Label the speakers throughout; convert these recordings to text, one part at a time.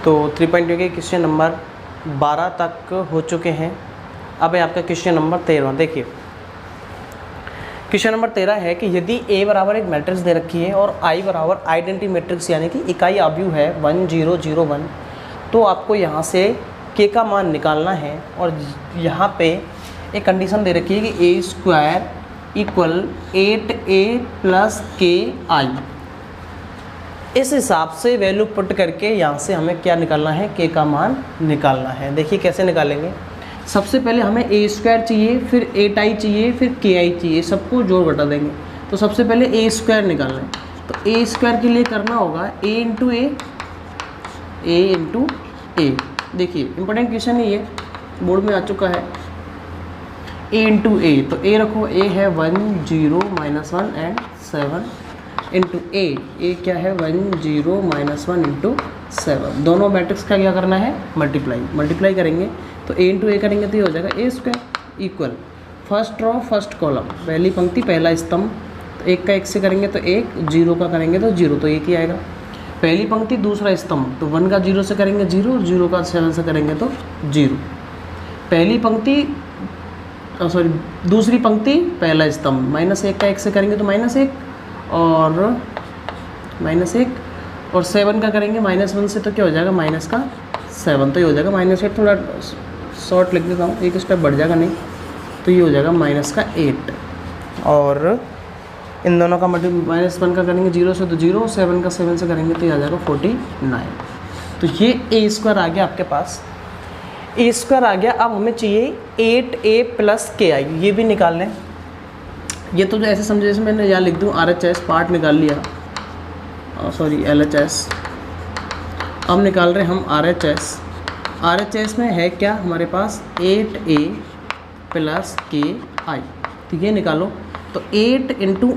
Speaker 1: तो 3.2 के question number 12 तक हो चुके हैं। अब है आपका क्वेश्चन नंबर 13। देखिए क्वेश्चन नंबर 13 है कि यदि A बराबर एक मैट्रिक्स दे रखी है और I बराबर आइडेंटिटी मैट्रिक्स यानी कि इकाई आव्यूह है 1 0 0 1, तो आपको यहाँ से K का मान निकालना है। और यहाँ पे एक कंडीशन दे रखी है कि A² equal 8A plus KI। इस हिसाब से वैल्यू पुट करके यहाँ से हमें क्या निकालना है, K का मान निकालना है। देखिए कैसे निकालेंगे। सबसे पहले हमें A² चाहिए, फिर 8I चाहिए, फिर KI चाहिए, सबको जोड़ घटा देंगे। तो सबसे पहले A² निकालना है। तो A² के लिए करना होगा A इंटू A। देखिए इंपॉर्टेंट क्वेश्चन ही है, बोर्ड में आ चुका है। A इंटू A, तो A रखो, A है 1 0 -1 एंड 7 इंटू A क्या है 1 0 -1 इंटू 7। दोनों मैट्रिक्स का क्या करना है, मल्टीप्लाई करेंगे। तो A इंटू A करेंगे तो ये हो जाएगा A² equal first row first column, पहली पंक्ति पहला स्तंभ। तो 1 का 1 से करेंगे तो 1, 0 का करेंगे तो 0, तो 1 ही आएगा। पहली पंक्ति दूसरा स्तंभ, तो 1 का 0 से करेंगे 0, 0 का 7 से करेंगे तो 0। पहली पंक्ति दूसरी पंक्ति पहला स्तंभ, -1 का 1 से करेंगे तो -1 और -1 और 7 का करेंगे -1 से तो क्या हो जाएगा -7, तो ये हो जाएगा -8। थोड़ा शॉर्ट लिख देता हूँ, एक स्टेप बढ़ जाएगा नहीं, तो ये हो जाएगा -8। और इन दोनों का -1 का करेंगे 0 से तो 0, 7 का 7 से करेंगे तो ये आ जाएगा 49। तो ये A² आ गया आपके पास, A² आ गया। अब हमें चाहिए 8A प्लस KI, ये भी निकाल लें। ये तो जो ऐसे समझे जैसे मैंने यहाँ लिख दूँ RHS पार्ट निकाल लिया, LHS। अब निकाल रहे हम RHS में है क्या हमारे पास 8A प्लस KI, तो ये निकालो। तो 8 इंटू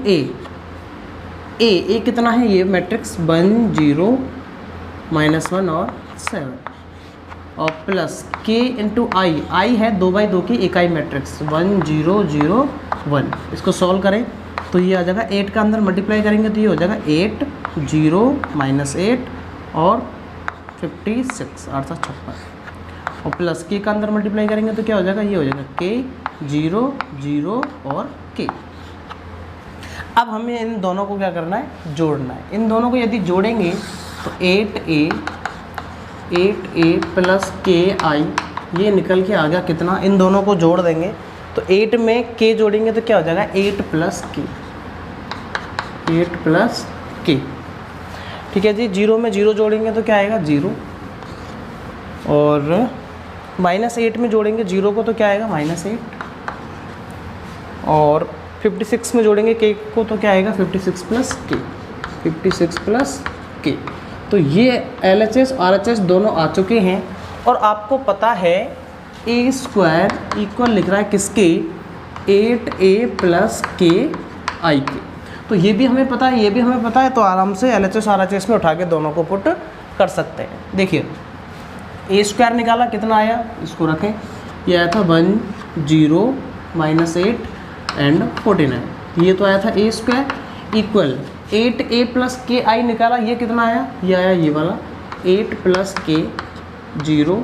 Speaker 1: A कितना है, ये मैट्रिक्स 1 0 -1 और 7 और प्लस K इंटू I है 2/2 की इकाई मैट्रिक्स 1 0 0 1। इसको सॉल्व करें तो ये आ जाएगा 8 का अंदर मल्टीप्लाई करेंगे तो ये हो जाएगा 8 0 -8 और 56 856 और प्लस K का अंदर मल्टीप्लाई करेंगे तो क्या हो जाएगा, ये हो जाएगा K 0 0 और K। अब हमें इन दोनों को क्या करना है, जोड़ना है। इन दोनों को यदि जोड़ेंगे तो 8A प्लस KI ये निकल के आ गया कितना, इन दोनों को जोड़ देंगे तो 8 में K जोड़ेंगे तो क्या हो जाएगा 8 प्लस K। ठीक है जी। 0 में 0 जोड़ेंगे तो क्या आएगा 0, और -8 में जोड़ेंगे 0 को तो क्या आएगा -8, और 56 में जोड़ेंगे K को तो क्या आएगा 56 प्लस K। तो ये LHS RHS दोनों आ चुके हैं। और आपको पता है A² इक्वल लिख रहा है किसके, 8A प्लस KI के। तो ये भी हमें पता है, तो आराम से LHS RHS में उठा के दोनों को पुट कर सकते हैं। देखिए A² निकाला, कितना आया, इसको रखें, ये आया था 1 0 -8 एंड 49। ये तो आया था A² equal 8A plus KI निकाला, ये कितना आया, ये आया ये वाला 8 प्लस K 0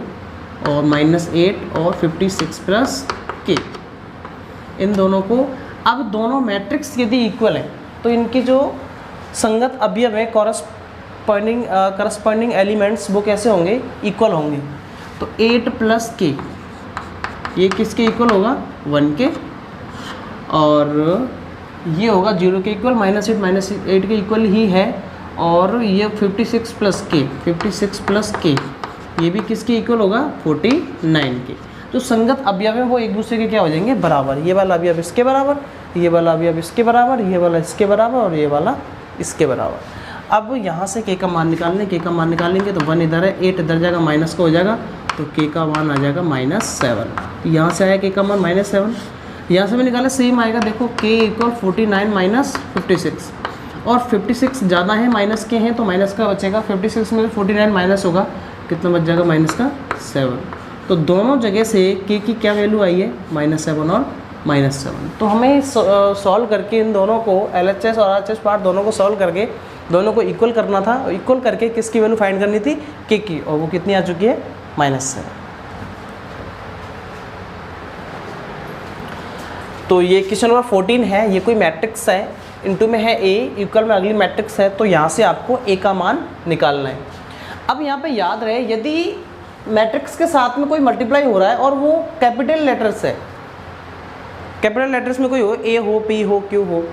Speaker 1: और -8 और 56 प्लस K। इन दोनों को, अब दोनों मैट्रिक्स यदि इक्वल है तो इनकी जो संगत अवयव है करस्पॉन्डिंग एलिमेंट्स वो कैसे होंगे, इक्वल होंगे। तो 8 प्लस K ये किसके इक्वल होगा, 1 के, और ये होगा 0 के इक्वल, -8 के इक्वल ही है। और ये 56 प्लस K ये भी किसके इक्वल होगा 49 के। जो संगत अवयव है वो एक दूसरे के क्या हो जाएंगे, बराबर। ये वाला अवयव इसके बराबर, ये वाला अवयव इसके बराबर, ये वाला इसके बराबर और ये वाला इसके बराबर। अब यहाँ से K का मान निकालेंगे तो 1 इधर है, 8 इधर जाएगा, माइनस का हो जाएगा, तो K का मान आ जाएगा -7। यहाँ से आया K का मान -7, यहाँ से भी निकाला सेम आएगा। देखो K इक्वल 49 - 56 और 56 ज़्यादा है, माइनस के हैं तो माइनस का बचेगा। 56 में 49 माइनस होगा, कितना बच जाएगा -7। तो दोनों जगह से K की क्या वैल्यू आई है, -7 और -7। तो हमें सॉल्व करके इन दोनों को LHS और RHS पार्ट दोनों को सॉल्व करके दोनों को इक्वल करना था, इक्वल करके किसकी वैल्यू फाइंड करनी थी, के की, और वो कितनी आ चुकी है, -7। तो ये क्वेश्चन नंबर 14 है। ये कोई मैट्रिक्स है, इनटू में है ए, इक्वल में अगली मैट्रिक्स है, तो यहाँ से आपको ए का मान निकालना है। अब यहाँ पे याद रहे, यदि मैट्रिक्स के साथ में कोई मल्टीप्लाई हो रहा है और वो कैपिटल लेटर्स है, कैपिटल लेटर्स में कोई हो, ए हो, पी हो, क्यू हो,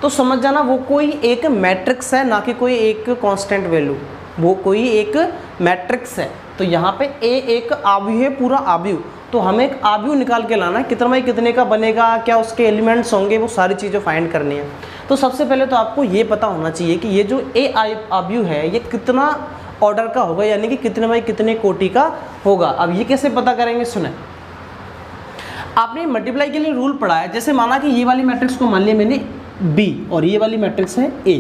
Speaker 1: तो समझ जाना वो कोई एक मैट्रिक्स है, ना कि कोई एक कांस्टेंट वैल्यू, वो कोई एक मैट्रिक्स है। तो यहाँ पे ए एक आव्यूह है, पूरा आव्यूह, तो हमें एक आव्यूह निकाल के लाना है, कितना बाई कितने का बनेगा, क्या उसके एलिमेंट्स होंगे, वो सारी चीज़ें फाइंड करनी है। तो सबसे पहले तो आपको ये पता होना चाहिए कि ये जो ए आव्यूह है ये कितना ऑर्डर का होगा, यानी कि कितने बाई कितने कोटि का होगा। अब ये कैसे पता करेंगे, सुने, आपने मल्टीप्लाई के लिए रूल पढ़ा है। जैसे माना कि ये वाली मैट्रिक्स को मान लिया मैंने बी और ये वाली मैट्रिक्स है ए,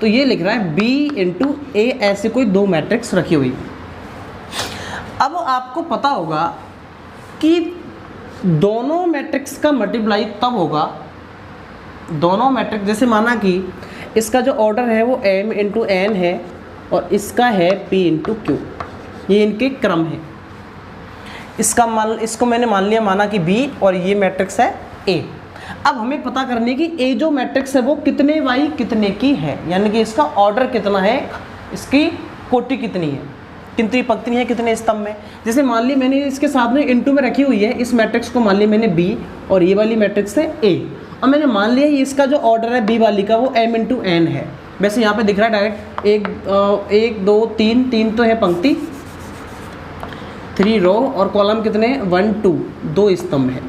Speaker 1: तो ये लिख रहा है बी इंटू ए, ऐसे कोई दो मैट्रिक्स रखी हुई। अब आपको पता होगा कि दोनों मैट्रिक्स का मल्टीप्लाई तब होगा, दोनों मैट्रिक्स, जैसे माना कि इसका जो ऑर्डर है वो m इंटू एन है और इसका है p इंटू क्यू, ये इनके क्रम है। इसको मैंने मान लिया, माना कि b और ये मैट्रिक्स है a। अब हमें पता करनी है कि a जो मैट्रिक्स है वो कितने बाई कितने की है, यानी कि इसका ऑर्डर कितना है, इसकी कोटि कितनी है, कितनी पंक्ति है, कितने स्तंभ में। जैसे मान ली मैंने इसके साथ में इनटू में रखी हुई है, इस मैट्रिक्स को मान ली मैंने b और ये वाली मैट्रिक्स है a, और मैंने मान लिया इसका जो ऑर्डर है b वाली का वो m इंटू एन है। वैसे यहाँ पे दिख रहा है डायरेक्ट एक दो तीन तो है पंक्ति, 3 रो, और कॉलम कितने, 1 2, 2 स्तंभ है।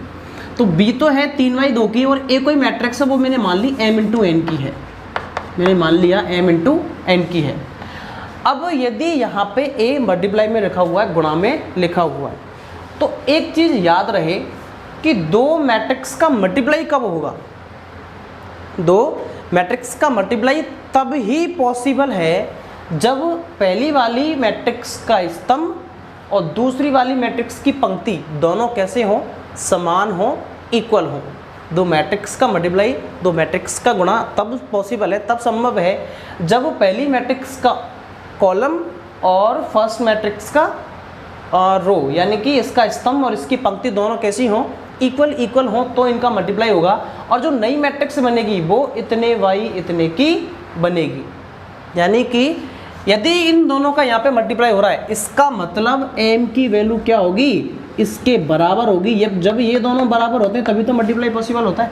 Speaker 1: तो b तो है 3/2 की, और a कोई मैट्रिक्स है वो मैंने मान ली m इंटू एन की है, मैंने मान लिया m इंटू एन की है। अब यदि यहाँ पे a मल्टीप्लाई में रखा हुआ है, गुणा में लिखा हुआ है, तो एक चीज़ याद रहे कि दो मैट्रिक्स का मल्टीप्लाई कब होगा, दो मैट्रिक्स का मल्टीप्लाई तब ही पॉसिबल है जब पहली वाली मैट्रिक्स का स्तंभ और दूसरी वाली मैट्रिक्स की पंक्ति दोनों कैसे हों, समान हो, इक्वल हो। दो मैट्रिक्स का मल्टीप्लाई, दो मैट्रिक्स का गुणा तब पॉसिबल है, तब संभव है जब पहली मैट्रिक्स का कॉलम और फर्स्ट मैट्रिक्स का रो, यानी कि इसका स्तंभ और इसकी पंक्ति दोनों कैसी हों, इक्वल हो, तो इनका मल्टीप्लाई होगा। और जो नई मैट्रिक्स बनेगी वो इतने बाई इतने की बनेगी, यानी कि यदि इन दोनों का यहाँ पे मल्टीप्लाई हो रहा है, इसका मतलब m की वैल्यू क्या होगी, इसके बराबर होगी। जब ये दोनों बराबर होते हैं तभी तो मल्टीप्लाई पॉसिबल होता है।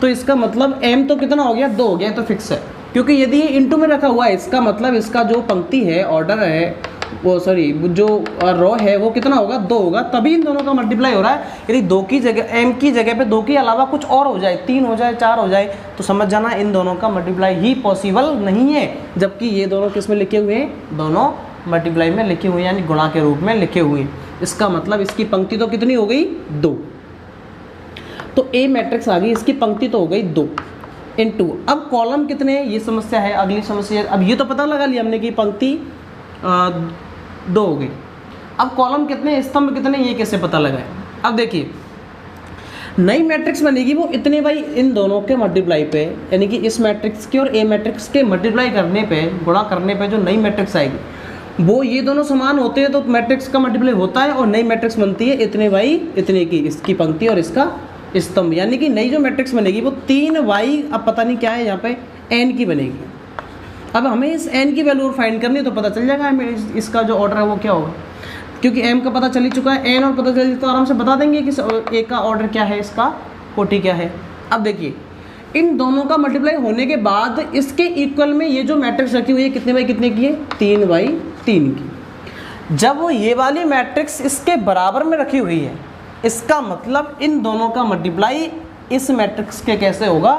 Speaker 1: तो इसका मतलब m तो कितना हो गया, 2 हो गया, तो फिक्स है, क्योंकि यदि ये इंटू में रखा हुआ है, इसका मतलब इसका जो पंक्ति है, ऑर्डर है, वो सॉरी जो रो है वो कितना होगा, 2 होगा, तभी इन दोनों का मल्टीप्लाई हो रहा है। यदि 2 की जगह, m की जगह पे 2 के अलावा कुछ और हो जाए, 3 हो जाए, 4 हो जाए, तो समझ जाना इन दोनों का मल्टीप्लाई ही पॉसिबल नहीं है। जबकि ये दोनों किस में लिखे हुए हैं, दोनों मल्टीप्लाई में लिखे हुए हैं, यानी गुणा के रूप में लिखे हुए हैं। इसका मतलब इसकी पंक्ति तो कितनी हो गई, 2। तो a मैट्रिक्स आ गई, इसकी पंक्ति तो हो गई 2 इंटू, अब कॉलम कितने, ये समस्या है, अगली समस्या। अब ये तो पता लगा लिया हमने कि पंक्ति 2 हो गई। अब कॉलम कितने, स्तंभ कितने, ये कैसे पता लगाए। अब देखिए नई मैट्रिक्स बनेगी वो इतने बाई इन दोनों के मल्टीप्लाई पे, यानी कि इस मैट्रिक्स के और ए मैट्रिक्स के मल्टीप्लाई करने पे, गुणा करने पे जो नई मैट्रिक्स आएगी वो ये दोनों समान होते हैं तो मैट्रिक्स का मल्टीप्लाई होता है, और नई मैट्रिक्स बनती है इतने बाई इतने की, इसकी पंक्ति और इसका स्तंभ। यानी कि नई जो मैट्रिक्स बनेगी वो 3y, अब पता नहीं क्या है यहाँ पे, n की बनेगी। अब हमें इस n की वैल्यू फाइंड करनी है, तो पता चल जाएगा हमें इसका जो ऑर्डर है वो क्या होगा, क्योंकि m का पता चल ही चुका है, n और पता चल तो आराम से बता देंगे कि a का ऑर्डर क्या है, इसका कोटि क्या है। अब देखिए इन दोनों का मल्टीप्लाई होने के बाद इसके इक्वल में ये जो मैट्रिक्स रखी हुई है कितने बाई कितने की है, 3/3 की। जब ये वाली मैट्रिक्स इसके बराबर में रखी हुई है, इसका मतलब इन दोनों का मल्टीप्लाई इस मैट्रिक्स के कैसे होगा,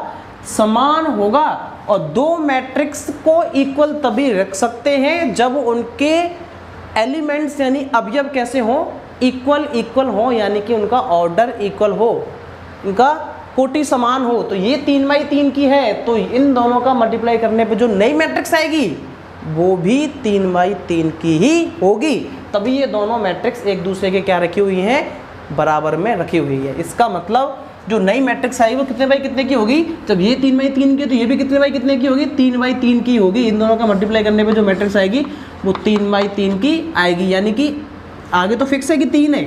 Speaker 1: समान होगा। और दो मैट्रिक्स को इक्वल तभी रख सकते हैं जब उनके एलिमेंट्स यानी अवयव कैसे हों, इक्वल हो, यानी कि उनका ऑर्डर इक्वल हो, उनका कोटि समान हो। तो ये 3/3 की है, तो इन दोनों का मल्टीप्लाई करने पे जो नई मैट्रिक्स आएगी वो भी 3/3 की ही होगी। तभी ये दोनों मैट्रिक्स एक दूसरे के क्या रखी हुई हैं, बराबर में रखी हुई है। इसका मतलब जो नई मैट्रिक्स आई वो कितने बाई कितने की होगी, जब ये 3/3 की तो ये भी कितने बाई कितने की होगी, 3/3 की होगी। इन दोनों का मल्टीप्लाई करने पे जो मैट्रिक्स आएगी वो 3/3 की आएगी, यानी कि आगे तो फिक्स है कि 3 है,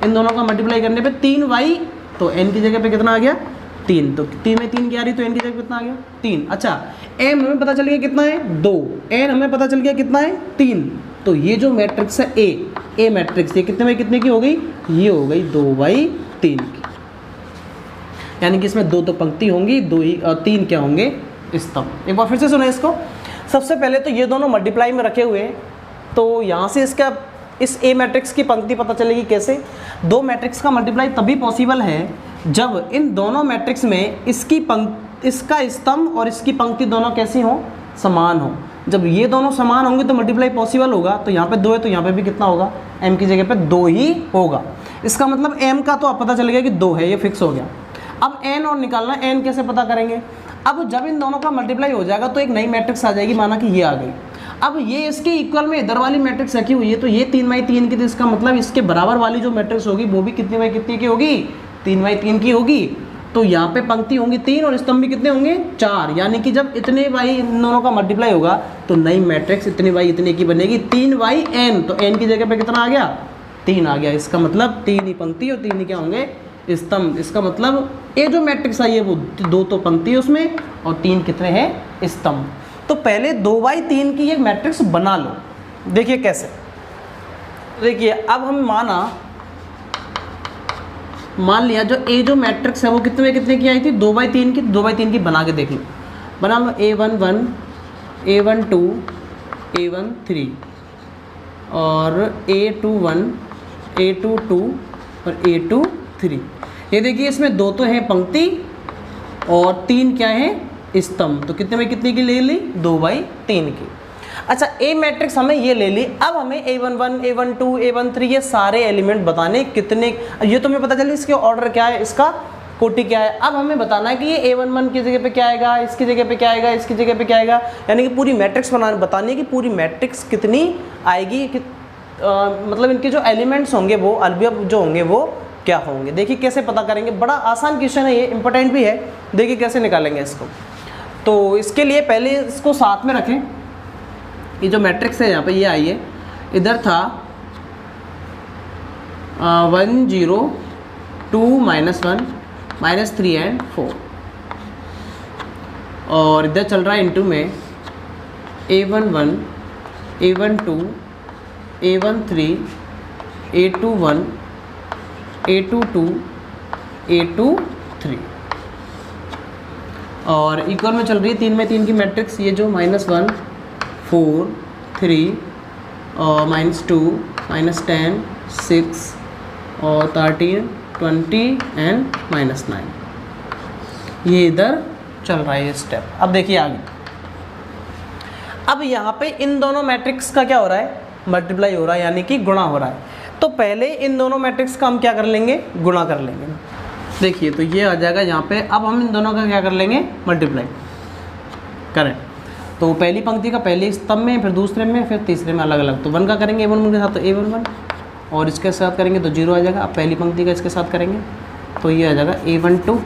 Speaker 1: इन दोनों का मल्टीप्लाई करने पे 3y, तो n की जगह पे कितना आ गया 3, तो 3/3 की आ रही तो n की जगह पे कितना आ गया 3। अच्छा m हमें पता चल गया कितना है 2, n हमें पता चल गया कितना है 3, तो ये जो मैट्रिक्स है ए मैट्रिक्स ये कितने बाई कितने की हो गई, ये हो गई 2/3 की, यानी कि इसमें 2 तो पंक्ति होंगी, 2 ही 3 क्या होंगे स्तंभ। एक बार फिर से सुना इसको। सबसे पहले तो ये दोनों मल्टीप्लाई में रखे हुए हैं, तो यहाँ से इसका इस ए मैट्रिक्स की पंक्ति पता चलेगी कैसे। दो मैट्रिक्स का मल्टीप्लाई तभी पॉसिबल है जब इन दोनों मैट्रिक्स में इसका स्तंभ और इसकी पंक्ति दोनों कैसी हो, समान हो। जब ये दोनों समान होंगे तो मल्टीप्लाई पॉसिबल होगा। तो यहाँ पे 2 है तो यहाँ पे भी कितना होगा, m की जगह पे 2 ही होगा। इसका मतलब m का तो अब पता चल गया कि 2 है, ये फिक्स हो गया। अब n और निकालना, n कैसे पता करेंगे। अब जब इन दोनों का मल्टीप्लाई हो जाएगा तो एक नई मैट्रिक्स आ जाएगी, माना कि ये आ गई। अब ये इसके इक्वल में इधर वाली मैट्रिक्स रखी हुई है, तो ये 3/3 की, तो इसका मतलब इसके बराबर वाली जो मैट्रिक्स होगी वो भी कितनी बाई कितनी की होगी, 3/3 की होगी। तो यहाँ पे पंक्ति होंगी 3 और स्तंभ भी कितने होंगे 4, यानी कि जब इतने बाई इन दोनों का मल्टीप्लाई होगा तो नई मैट्रिक्स इतने बाई इतने की बनेगी, 3/n, तो n की जगह पे कितना आ गया 3 आ गया। इसका मतलब 3 ही पंक्ति और 3 ही क्या होंगे स्तंभ। इसका मतलब ये जो मैट्रिक्स आई है वो 2 तो पंक्ति है उसमें और 3 कितने हैं स्तंभ। तो पहले 2/3 की एक मैट्रिक्स बना लो। देखिए कैसे, देखिए अब हम मान लिया जो मैट्रिक्स है वो कितने की आई थी 2/3 की, 2/3 की बना के देख लो। बना लो A11 A12 A13 और A21 A22 और A23। ये देखिए इसमें 2 तो हैं पंक्ति और 3 क्या है स्तंभ। तो कितने में कितने की ले ली 2/3 की। अच्छा ए मैट्रिक्स हमें ये ले ली। अब हमें A11 A12 A13 ये सारे एलिमेंट बताने कितने, ये तो हमें पता चले इसके ऑर्डर क्या है, इसका कोटि क्या है। अब हमें बताना है कि ये A11 की जगह पे क्या आएगा, इसकी जगह पे क्या आएगा, इसकी जगह पे क्या आएगा, यानी कि पूरी मैट्रिक्स बतानी है कि पूरी मैट्रिक्स कितनी आएगी, मतलब इनके जो एलिमेंट्स होंगे वो अवयव जो होंगे वो क्या होंगे। देखिए कैसे पता करेंगे, बड़ा आसान क्वेश्चन है ये, इंपॉर्टेंट भी है। देखिए कैसे निकालेंगे इसको। तो इसके लिए पहले इसको साथ में रखें। ये जो मैट्रिक्स है यहाँ पे ये आई है, इधर था 1 0 2 -1 -3 एंड 4 और इधर चल रहा है इनटू में A11 A12 A13 A21 A22 A23 और इक्वल में चल रही है 3/3 की मैट्रिक्स। ये जो -1 4 3 और -2 -10 6 और 13 20 एंड -9, ये इधर चल रहा है ये स्टेप। अब देखिए आगे, अब यहाँ पे इन दोनों मैट्रिक्स का क्या हो रहा है, मल्टीप्लाई हो रहा है, यानी कि गुणा हो रहा है। तो पहले इन दोनों मैट्रिक्स का हम क्या कर लेंगे, गुणा कर लेंगे। देखिए तो ये आ जाएगा यहाँ पे। अब हम इन दोनों का क्या कर लेंगे, मल्टीप्लाई करें। तो पहली पंक्ति का पहले स्तंभ में, फिर दूसरे में, फिर तीसरे में अलग अलग। तो 1 का करेंगे A11 के साथ तो A11 और इसके साथ करेंगे तो 0 आ जाएगा। अब पहली पंक्ति का इसके साथ करेंगे तो ये आ जाएगा A12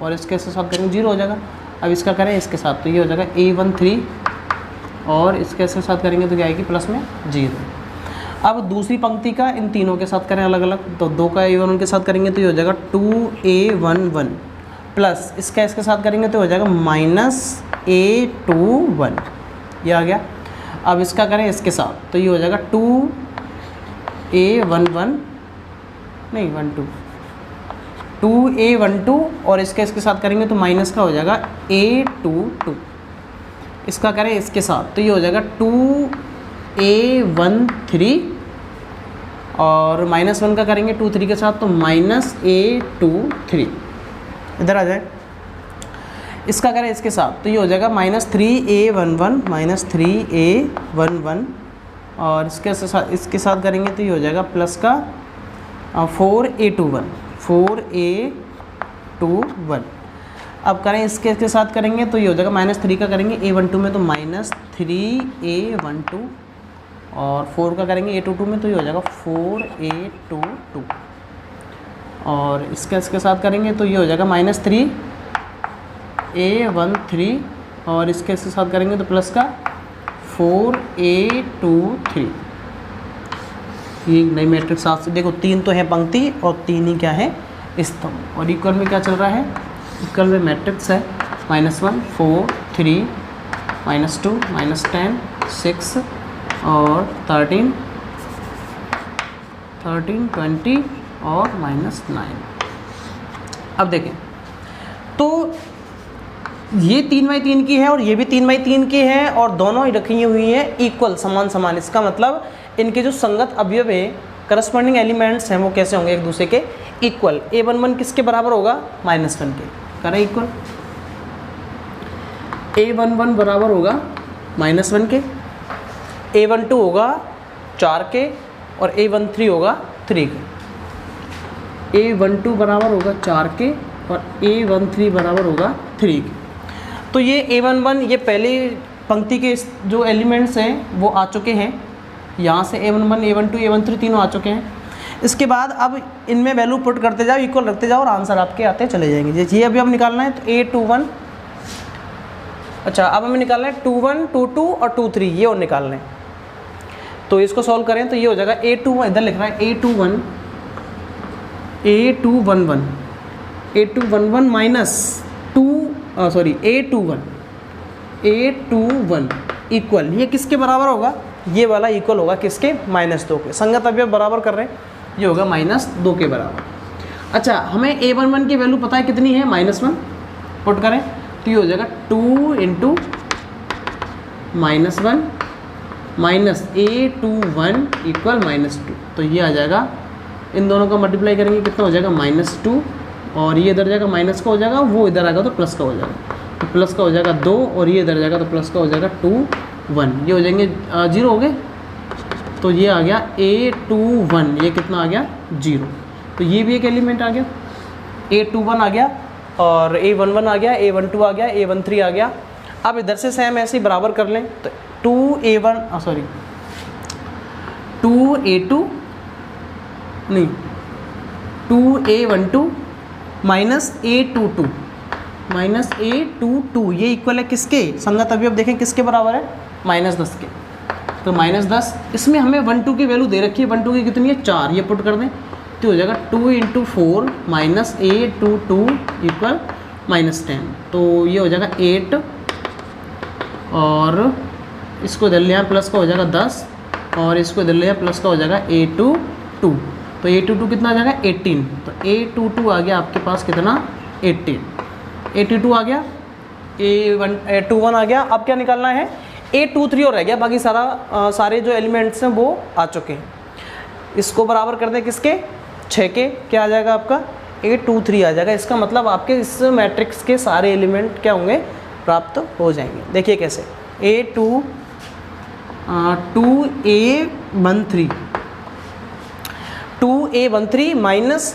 Speaker 1: और इसके साथ करेंगे 0 हो जाएगा। अब इसका करें इसके साथ तो ये हो जाएगा A13 और इसके साथ करेंगे तो क्या आएगी प्लस में 0। अब दूसरी पंक्ति का इन तीनों के साथ करें अलग अलग, तो 2 का A11 के साथ करेंगे तो ये हो जाएगा 2A11 प्लस इसके साथ करेंगे तो हो जाएगा -A21, ये आ गया। अब इसका करें इसके साथ तो ये हो जाएगा 2A11 नहीं 2A12 और इसके साथ करेंगे तो माइनस का हो जाएगा A22। इसका करें इसके साथ तो ये हो जाएगा 2A13 और -1 का करेंगे 2 3 के साथ तो -A23, इधर आ जाए। इसका करें इसके साथ तो ये हो जाएगा -3A11 3A11 और इसके साथ करेंगे तो ये हो जाएगा प्लस का 4A21। अब करें इसके साथ करेंगे तो ये हो जाएगा -3 का करेंगे A12 में तो -3A12 और 4 का करेंगे A22 में तो ये हो जाएगा 4A22 और इसके साथ करेंगे तो ये हो जाएगा -3 A13 और इसके साथ करेंगे तो प्लस का 4A23। ये नई मैट्रिक्स साथ से देखो 3 तो है पंक्ति और 3 ही क्या है स्तंभ। और इक्वल में क्या चल रहा है, इक्वल में मैट्रिक्स है -1 4 3 -2 -10 6 और 13 20 और -9। अब देखें तो ये 3/3 की है और ये भी 3/3 की है और दोनों ही रखी हुई है इक्वल, समान समान। इसका मतलब इनके जो संगत अवयव है, करस्पॉन्डिंग एलिमेंट्स हैं, वो कैसे होंगे, एक दूसरे के इक्वल। A11 किसके बराबर होगा, -1 के, करें इक्वल। A11 बराबर होगा -1 के, A12 होगा 4 के और A13 होगा 3 के। A12 बराबर होगा 4 के और A13 बराबर होगा 3 के। तो ये A11 ये पहली पंक्ति के जो एलिमेंट्स हैं वो आ चुके हैं, यहाँ से A11 A12 A13 तीनों आ चुके हैं। इसके बाद अब इनमें वैल्यू पुट करते जाओ, इक्वल रखते जाओ और आंसर आपके आते चले जाएंगे। जैसे ये अभी हम निकालना है तो A21, अच्छा अब हमें निकालना है 21 22 और 23, ये और निकालना है। तो इसको सॉल्व करें तो ये हो जाएगा A21, इधर लिख रहा है A21 माइनस A21 इक्वल, ये किसके बराबर होगा, ये वाला इक्वल होगा किसके, -2 के। संगत अवयव बराबर कर रहे हैं, ये होगा -2 के बराबर। अच्छा हमें A11 की वैल्यू पता है कितनी है, -1 पुट करें तो ये हो जाएगा 2 × -1 माइनस A21 इक्वल -2। तो ये आ जाएगा, इन दोनों का मल्टीप्लाई करेंगे कितना हो जाएगा, -2 और ये इधर जाएगा माइनस का हो जाएगा, वो इधर आएगा तो प्लस का हो जाएगा, तो प्लस का हो जाएगा 2 और ये इधर जाएगा तो प्लस का हो जाएगा 2 1, ये हो जाएंगे 0 हो गए। तो ये आ गया A21, ये कितना आ गया 0। तो ये भी एक एलिमेंट आ गया, A21 आ गया और A11 आ गया, A12 आ गया, A13 आ गया। अब इधर से सेम ऐसे ही बराबर कर लें तो 2A12 माइनस A22 ये इक्वल है किसके, संगत अवयव देखें किसके बराबर है, -10 के। तो -10, इसमें हमें 1 2 की वैल्यू दे रखी है, 1 2 की कितनी है 4, ये पुट कर दें तो हो जाएगा 2 × 4 माइनस A22 इक्वल -10। तो ये हो जाएगा 8 और इसको इधर ले आए प्लस का हो जाएगा 10 और इसको इधर ले आए प्लस का हो जाएगा A22। तो A22 कितना आ जाएगा 18, तो A22 आ गया आपके पास कितना 18, A22 आ गया, A21 आ गया। अब क्या निकालना है, A23 और रह गया, बाकी सारे जो एलिमेंट्स हैं वो आ चुके हैं। इसको बराबर कर दें किसके, 6 के, क्या आ जाएगा आपका A23 आ जाएगा। इसका मतलब आपके इस मैट्रिक्स के सारे एलिमेंट क्या होंगे, प्राप्त हो जाएंगे। देखिए कैसे, A2A13 माइनस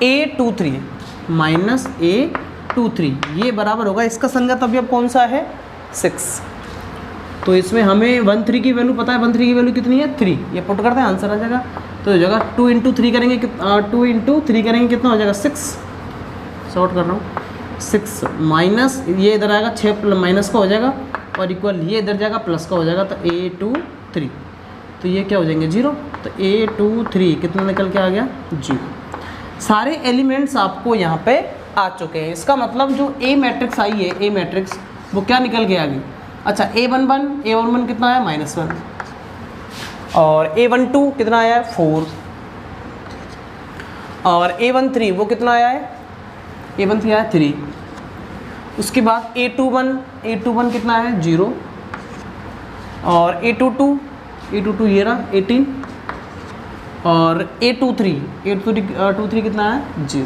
Speaker 1: A23 ये बराबर होगा, इसका संगत अवयव कौन सा है 6। तो इसमें हमें 1 3 की वैल्यू पता है, 1 3 की वैल्यू कितनी है 3, ये पुट करते हैं आंसर आ जाएगा। तो हो जाएगा 2 × 3 करेंगे 2 × 3 करेंगे कितना हो जाएगा 6, शॉर्ट कर रहा हूँ 6 माइनस ये इधर आएगा 6 माइनस का हो जाएगा और इक्वल ये इधर जाएगा प्लस का हो जाएगा, तो A23 तो ये क्या हो जाएंगे 0। तो A23 कितना निकल के आ गया 0। सारे एलिमेंट्स आपको यहाँ पे आ चुके हैं। इसका मतलब जो A मैट्रिक्स आई है, A मैट्रिक्स वो क्या निकल के आ गई। अच्छा A11 कितना आया -1 और A12 कितना आया है 4 और A13 वो कितना आया है, A13 आया 3। उसके बाद A21 कितना है 0 और A22 ये रहा 18 और A23 कितना है 0।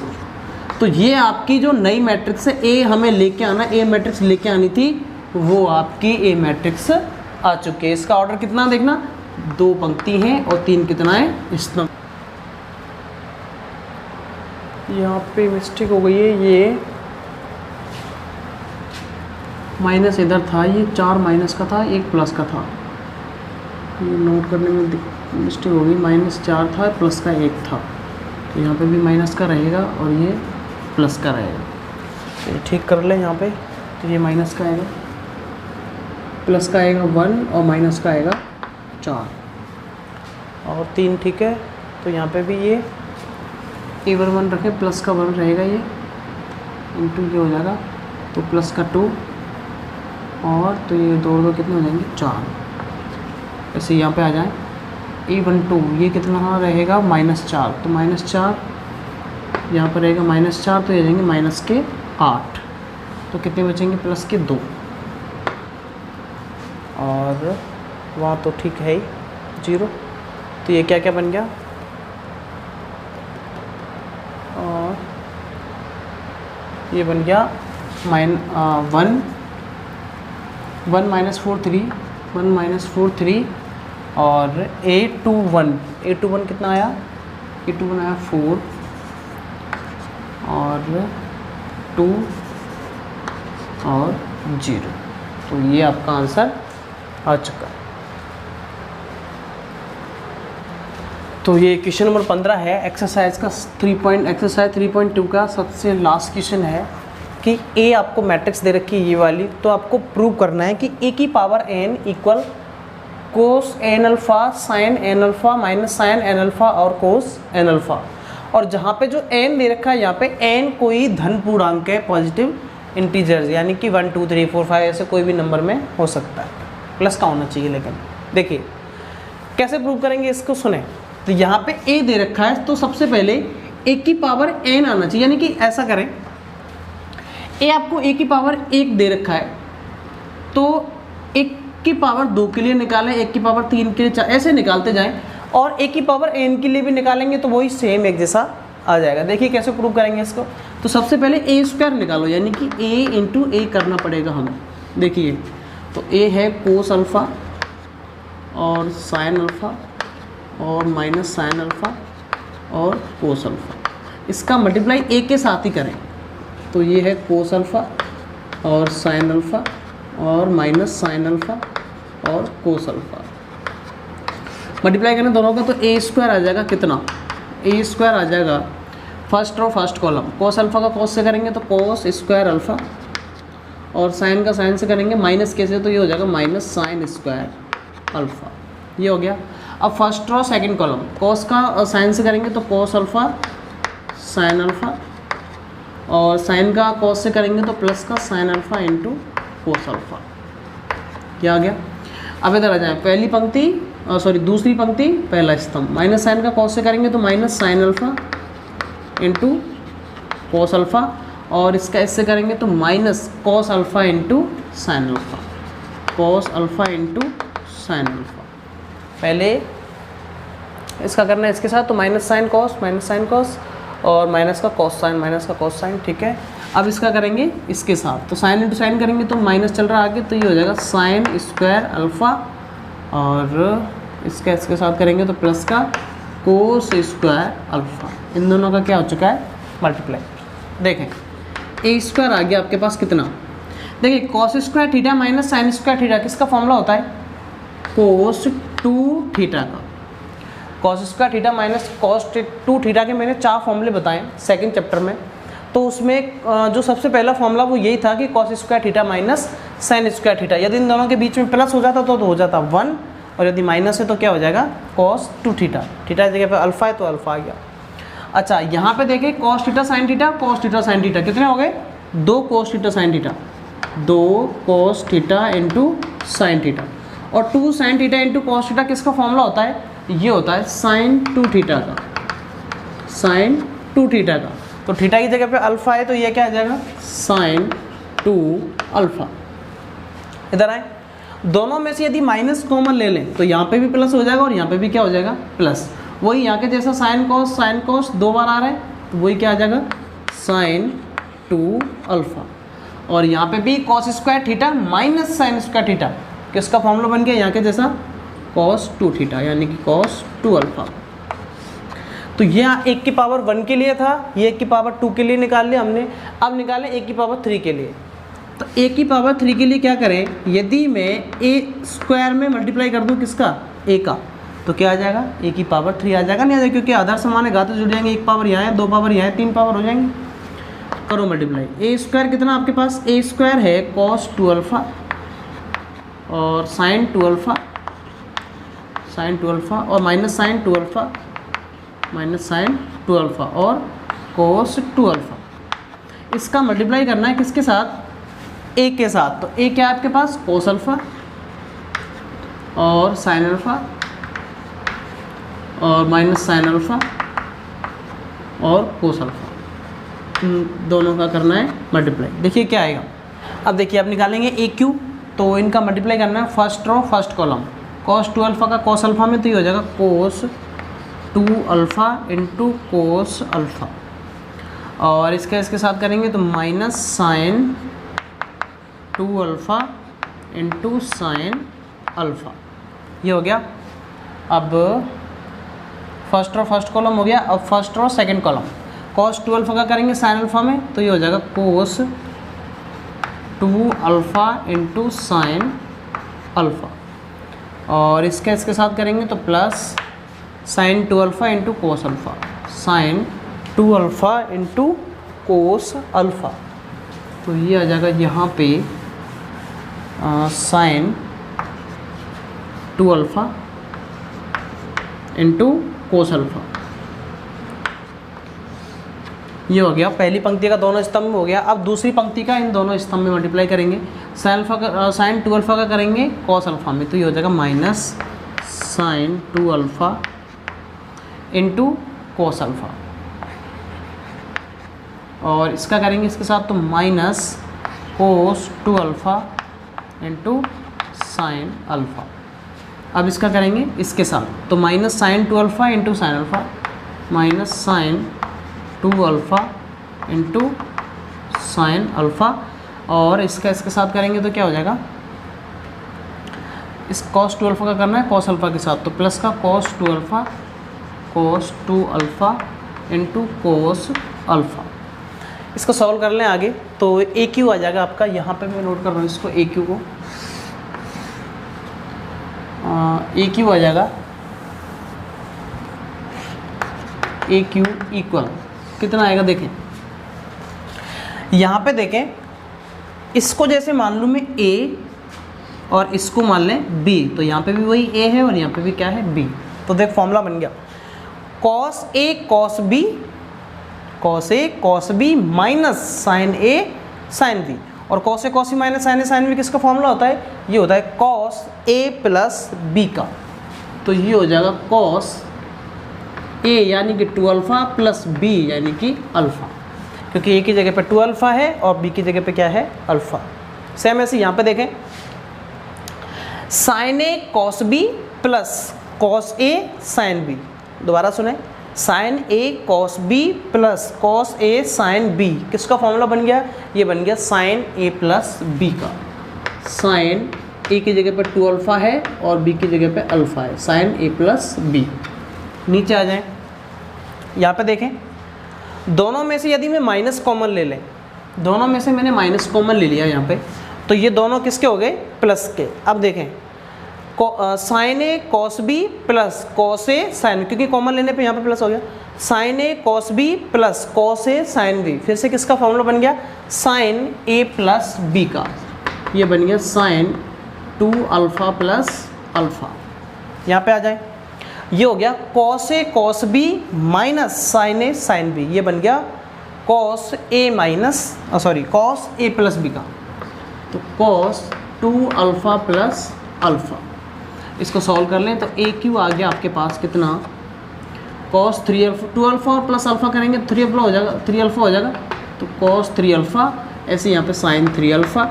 Speaker 1: तो ये आपकी जो नई मैट्रिक्स है A हमें लेके आना, A मैट्रिक्स लेके आनी थी, वो आपकी A मैट्रिक्स आ चुकी है। इसका ऑर्डर कितना देखना, 2 पंक्ति हैं और 3 कितना है स्तंभ। यहाँ पे मिस्टेक हो गई है, ये माइनस इधर था, ये 4 माइनस का था 1 प्लस का था, ये नोट करने में मिस्टेक हो गई, -4 था प्लस का 1 था। तो यहाँ पे भी माइनस का रहेगा और ये प्लस का रहेगा। तो ये ठीक कर लें यहाँ पे, तो ये माइनस का आएगा, प्लस का आएगा 1 और माइनस का आएगा 4 और 3, ठीक है। तो यहाँ पे भी ये A11 रखें, प्लस का 1 रहेगा ये, इंटू ये हो जाएगा, तो प्लस का 2 और तो ये 2 कितने हो जाएंगे 4। ऐसे यहाँ पे आ जाए A12, ये कितना रहेगा -4, तो -4 यहाँ पर रहेगा -4, तो ये जाएंगे माइनस के 8, तो कितने बचेंगे प्लस के 2 और वहाँ तो ठीक है ही 0। तो ये क्या क्या बन गया, और ये बन गया 1 -4 3 और A21 कितना आया, A21 आया 4 और 2 और 0। तो ये आपका आंसर आ चुका। तो ये क्वेश्चन नंबर 15 है एक्सरसाइज का एक्सरसाइज 3.2 का सबसे लास्ट क्वेश्चन है कि ए आपको मैट्रिक्स दे रखी है ये वाली, तो आपको प्रूव करना है कि ए की power n equal cos n alpha sine n alpha minus sine n alpha और कोस एन अल्फ़ा। और जहाँ पे जो n दे रखा है यहाँ पे n कोई धन पूर्णांक है, पॉजिटिव इंटीजर्स, यानी कि 1 2 3 4 5 ऐसे कोई भी नंबर में हो सकता है, प्लस का होना चाहिए। लेकिन देखिए कैसे प्रूव करेंगे इसको, सुने। तो यहाँ पे a दे रखा है, तो सबसे पहले a की पावर n आना चाहिए, यानी कि ऐसा करें, a आपको a की पावर 1 दे रखा है, तो 1 की पावर 2 के लिए निकालें, 1 की पावर 3 के लिए 4, ऐसे निकालते जाएं, और a की पावर n के लिए भी निकालेंगे तो वही सेम एक जैसा आ जाएगा। देखिए कैसे प्रूव करेंगे इसको। तो सबसे पहले a² निकालो, यानी कि a इंटू a करना पड़ेगा हमें। देखिए तो a है कोस अल्फ़ा और साइन अल्फ़ा और माइनस साइन अल्फ़ा और कोस अल्फ़ा, इसका मल्टीप्लाई a के साथ ही करें, तो ये है कोस अल्फ़ा और साइन अल्फ़ा और माइनस साइन अल्फ़ा और कोस अल्फ़ा। मल्टीप्लाई करें दोनों का तो a² आ जाएगा, कितना a² आ जाएगा first row first column, cos alpha का कोस से करेंगे तो कोस स्क्वायर अल्फ़ा और साइन का साइन से करेंगे माइनस के से, तो ये हो जाएगा माइनस साइन स्क्वायर अल्फ़ा, ये हो गया। अब फर्स्ट रो सेकंड कॉलम, कोस का साइन से करेंगे तो कोस अल्फ़ा साइन अल्फ़ा और साइन का कोस से करेंगे तो प्लस का sine alpha into cos alpha, क्या आ गया। अब इधर आ जाए, पहली पंक्ति दूसरी पंक्ति पहला स्तंभ, माइनस साइन का कोस से करेंगे तो minus sine alpha into cos alpha और इसका इससे करेंगे तो minus cos alpha into sine alpha, cos alpha into sine alpha. पहले इसका करना है इसके साथ, तो माइनस साइन कॉस और माइनस का कॉस साइन, ठीक है। अब इसका करेंगे इसके साथ, तो साइन इंटू साइन करेंगे तो माइनस चल रहा है आगे, तो ये हो जाएगा साइन स्क्वायर अल्फ़ा और इसका इसके साथ करेंगे तो प्लस का कोस स्क्वायर अल्फ़ा। इन दोनों का क्या हो चुका है मल्टीप्लाई। देखें a² आ गया आपके पास कितना, देखिए cos square theta minus sine square theta किसका फॉर्मूला होता है, कोस 2 थीटा का। Cos square theta minus cos 2 theta के मैंने 4 फॉर्मूले बताए सेकंड चैप्टर में, तो उसमें जो सबसे पहला फॉर्मूला वो यही था कि cos square theta minus sine square theta, यदि इन दोनों के बीच में प्लस हो जाता तो हो जाता 1 और यदि माइनस है तो क्या हो जाएगा कॉस 2 थीटा, थीटा की जगह पे अल्फ़ा है तो अल्फ़ा आ गया। अच्छा यहाँ पे देखिए कॉस थीटा साइन थीटा कितने हो गए, 2 cos theta sine theta, 2 cos theta into sine theta और 2 sine theta into cos theta किसका फॉर्मूला होता है, ये होता है साइन 2 थीटा का, साइन 2 थीटा का। तो थीटा की जगह पे अल्फ़ा है तो ये क्या आ जाएगा साइन 2 अल्फ़ा। इधर आए, दोनों में से यदि माइनस कॉमन ले लें तो यहाँ पे भी प्लस हो जाएगा और यहाँ पे भी क्या हो जाएगा प्लस, वही यहाँ के जैसा साइन कॉस 2 बार आ रहा है तो वही क्या आ जाएगा साइन 2 अल्फ़ा। और यहाँ पे भी cos square theta minus sine square theta किसका फॉर्मूला बन गया यहाँ के जैसा कॉस 2 थीटा, यानी कि कॉस 2 अल्फ़ा। तो यह 1 की पावर 1 के लिए था, ये 1 की पावर 2 के लिए निकाल लिया हमने। अब निकालें 1 की पावर 3 के लिए, तो 1 की पावर 3 के लिए क्या करें, यदि मैं a² में मल्टीप्लाई कर दूं किसका a का, तो क्या आ जाएगा, ए की पावर 3 आ जाएगा, नहीं आ जाएगा क्योंकि आधार समान है, घात जुड़ जाएंगे, एक पावर यहाँ है, दो पावर यहाँ है, तीन पावर हो जाएंगे। करो मल्टीप्लाई। ए स्क्वायर कितना आपके पास, ए स्क्वायर है कॉस 2 अल्फ़ा और साइन 2 अल्फ़ा और माइनस साइन 2 अल्फ़ा और कोस 2 अल्फ़ा। इसका मल्टीप्लाई करना है किसके साथ, ए के साथ। तो ए क्या है आपके पास, कोस अल्फ़ा और साइन अल्फ़ा और माइनस साइन अल्फ़ा और कोस अल्फ़ा, दोनों का करना है मल्टीप्लाई। देखिए क्या आएगा, अब देखिए आप निकालेंगे ए क्यू, तो इनका मल्टीप्लाई करना है first row first column. Cos 2 alpha का कॉस अल्फ़ा में तो ये हो जाएगा cos 2 alpha into cos alpha, और इसके साथ करेंगे तो minus sine 2 alpha into sine alpha, ये हो गया। अब फर्स्ट रो फर्स्ट कॉलम हो गया, अब first row second column. Cos 2 alpha का करेंगे साइन अल्फ़ा में, तो ये हो जाएगा cos 2 alpha into sine alpha, और इसके साथ करेंगे तो plus sine 2 alpha into cos alpha, sine 2 alpha into cos alpha. तो ये आ जाएगा यहाँ पे sine 2 alpha into cos alpha, ये हो गया। पहली पंक्ति का दोनों स्तंभ में हो गया। अब दूसरी पंक्ति का इन दोनों स्तंभ में मल्टीप्लाई करेंगे। साइन 2 अल्फ़ा का करेंगे कॉस अल्फ़ा में, तो ये हो जाएगा minus sine 2 alpha into cos alpha, और इसका करेंगे इसके साथ तो minus cos 2 alpha into sine alpha. अब इसका करेंगे इसके साथ तो minus sine 2 alpha into sine alpha, minus sine 2 alpha into sine alpha, और इसका इसके साथ करेंगे तो क्या हो जाएगा, इस कॉस 2 अल्फ़ा का करना है कॉस अल्फ़ा के साथ, तो प्लस का cos 2 alpha into cos alpha. इसको सॉल्व कर लें आगे, तो ए क्यू आ जाएगा आपका, यहाँ पे मैं नोट कर रहा हूँ इसको, ए क्यू को, ए क्यू आ जाएगा, ए क्यू इक्वल कितना आएगा, देखें यहाँ पे देखें, इसको जैसे मान लूँ मैं ए और इसको मान लें बी, तो यहाँ पे भी वही ए है और यहाँ पे भी क्या है बी। तो देख फॉर्मूला बन गया cos A cos B minus sign A sine B, और cos A cos B minus sign A sine B किसका फॉर्मूला होता है, ये होता है कॉस ए प्लस बी का। तो ये हो जाएगा कॉस ए यानी कि 2 अल्फ़ा प्लस बी यानी कि अल्फ़ा, क्योंकि ए की जगह पे 2 अल्फ़ा है और बी की जगह पे क्या है, अल्फ़ा। सेम ऐसे यहाँ पे देखें, sign A cos B plus cos A sine B, दोबारा सुने, sign A cos B plus cos A sine B किसका फॉर्मूला बन गया, ये बन गया साइन ए प्लस बी का। साइन ए की जगह पे 2 अल्फ़ा है और बी की जगह पे अल्फ़ा है, साइन ए प्लस बी। नीचे आ जाएं, यहाँ पे देखें, दोनों में से यदि मैं माइनस कॉमन ले लें, दोनों में से मैंने माइनस कॉमन ले लिया यहाँ पे, तो ये दोनों किसके हो गए, प्लस के। अब देखें sign A cos B plus cos A sign, क्योंकि कॉमन लेने पे यहाँ पे प्लस हो गया, sign A cos B plus cos A sine B, फिर से किसका फॉर्मूला बन गया, साइन ए प्लस बी का। ये बन गया साइन 2 अल्फ़ा प्लस अल्फ़ा। यहाँ पे आ जाए, ये हो गया cos A cos B minus sign A sine B, ये बन गया cos A minus cos A plus B का। तो कॉस 2 अल्फ़ा प्लस अल्फ़ा, इसको सॉल्व कर लें तो ए क्यू आ गया आपके पास कितना, कॉस 3 अल्फ़ा 2 अल्फ़ा और प्लस अल्फ़ा करेंगे 3 अल्फ़ा हो जाएगा, 3 अल्फ़ा हो जाएगा, तो कॉस 3 अल्फ़ा, ऐसे यहाँ पे साइन 3 अल्फ़ा,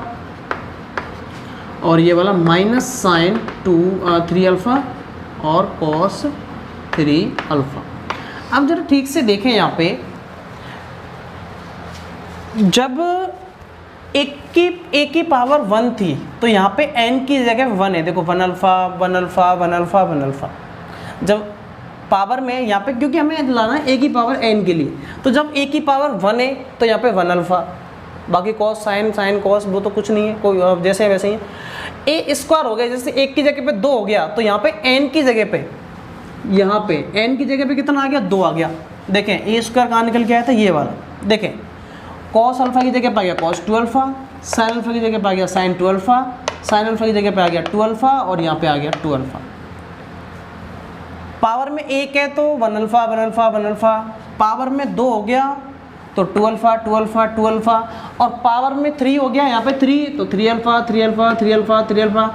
Speaker 1: और ये वाला माइनस साइन 3 अल्फ़ा और कॉस 3 अल्फ़ा। अब जरा ठीक से देखें, यहाँ पे जब एक की पावर 1 थी तो यहाँ पे n की जगह 1 है, देखो 1 अल्फ़ा 1 अल्फ़ा 1 अल्फ़ा 1 अल्फ़ा। जब पावर में यहाँ पे, क्योंकि हमें लाना है a की पावर n के लिए, तो जब a की पावर 1 है तो यहाँ पे 1 अल्फ़ा, बाकी कॉस साइन कॉस वो तो कुछ नहीं है, कोई जैसे वैसे ही। ए स्क्वायर हो गया, जैसे 1 की जगह पे 2 हो गया, तो यहाँ पे n की जगह पे यहाँ पे n की जगह पे कितना आ गया, 2 आ गया। देखें ए स्क्वायर कहाँ निकल के आया था, ये वाला। देखें कॉस अल्फा की जगह पे आ गया cos 2 अल्फा, साइन अल्फा की जगह पे आ गया sin 2 अल्फा, साइन अल्फा की जगह पे आ गया 2 अल्फा और यहाँ पे आ गया 2 अल्फा। पावर में 1 है तो 1 अल्फा 1 अल्फा 1 अल्फा, पावर में 2 हो गया तो 2 अल्फा 2 अल्फा 2 अल्फा, और पावर में 3 हो गया यहाँ पे 3 तो 3 अल्फा 3 अल्फा 3 अल्फा 3 अल्फा।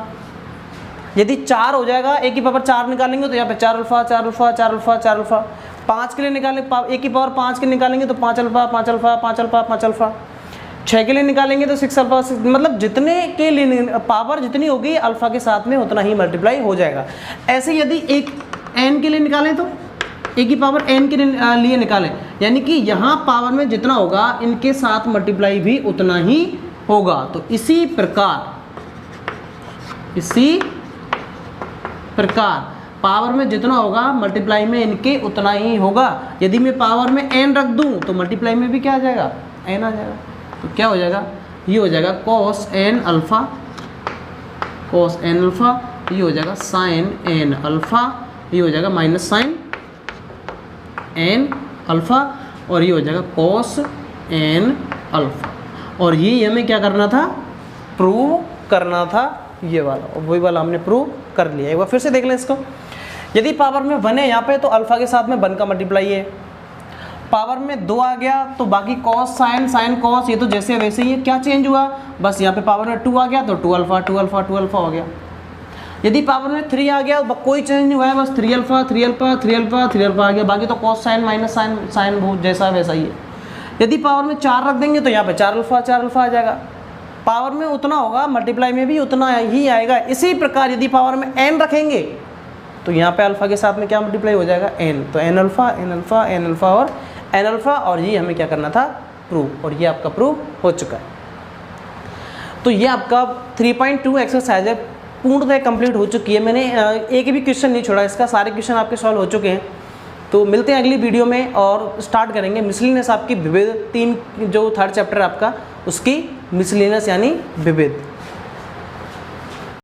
Speaker 1: यदि 4 हो जाएगा, ए की पावर 4 निकालेंगे तो यहाँ पे 4 अल्फा 4 अल्फा 4 अल्फा 4 अल्फा। 5 के लिए निकालें, ए की पावर 5 के निकालेंगे तो 5 अल्फा 5 अल्फा 5 अल्फा 5 अल्फा। 6 के लिए निकालेंगे तो 6 अल्फा 6, मतलब जितने के लिए पावर जितनी होगी अल्फा के साथ में उतना ही मल्टीप्लाई हो जाएगा। ऐसे यदि एक एन के लिए निकालें तो ए की पावर एन के लिए निकालें, यानी कि यहाँ पावर में जितना होगा इनके साथ मल्टीप्लाई भी उतना ही होगा। तो इसी प्रकार पावर में जितना होगा मल्टीप्लाई में इनके उतना ही होगा। यदि मैं पावर में एन रख दूं तो मल्टीप्लाई में भी क्या आ जाएगा, एन आ जाएगा। तो क्या हो जाएगा, ये हो जाएगा cos n अल्फा, ये हो जाएगा sin n अल्फा, ये हो जाएगा माइनस साइन n अल्फा, और ये हो जाएगा cos n अल्फा। और ये हमें क्या करना था, प्रूव करना था, ये वाला, और वही वाला हमने प्रूव कर लिया। एक बार फिर से देख लें इसको। यदि पावर में 1 है यहाँ पे तो अल्फा के साथ में 1 का मल्टीप्लाई है। पावर में 2 आ गया तो बाकी cos साइन cos ये तो जैसे वैसे ही है, क्या चेंज हुआ, बस यहाँ पे पावर में 2 आ गया तो 2 अल्फा 2 अल्फा 2 अल्फा हो गया। यदि पावर में 3 आ गया कोई चेंज नहीं हुआ है, बस 3 अल्फा 3 अल्फा 3 अल्फा 3 अल्फा आ गया, बाकी तो cos साइन माइनस साइन बहुत जैसा वैसा ही है। यदि पावर में 4 रख देंगे तो यहाँ पे 4 अल्फा आ जाएगा। पावर में उतना होगा मल्टीप्लाई में भी उतना ही आएगा। इसी प्रकार यदि पावर में n रखेंगे तो यहाँ पे अल्फा के साथ में क्या मल्टीप्लाई हो जाएगा, n, तो n अल्फा और n अल्फा, और ये हमें क्या करना था, प्रूव, और ये आपका प्रूव हो चुका है। तो ये आपका 3.2 एक्सरसाइज है, पूर्णतः कंप्लीट हो चुकी है। मैंने एक भी क्वेश्चन नहीं छोड़ा, इसका सारे क्वेश्चन आपके सॉल्व हो चुके हैं। तो मिलते हैं अगली वीडियो में और स्टार्ट करेंगे मिसलिनियस आपकी विविध 3 जो 3rd चैप्टर आपका उसकी मिसलिनियस यानी विविध।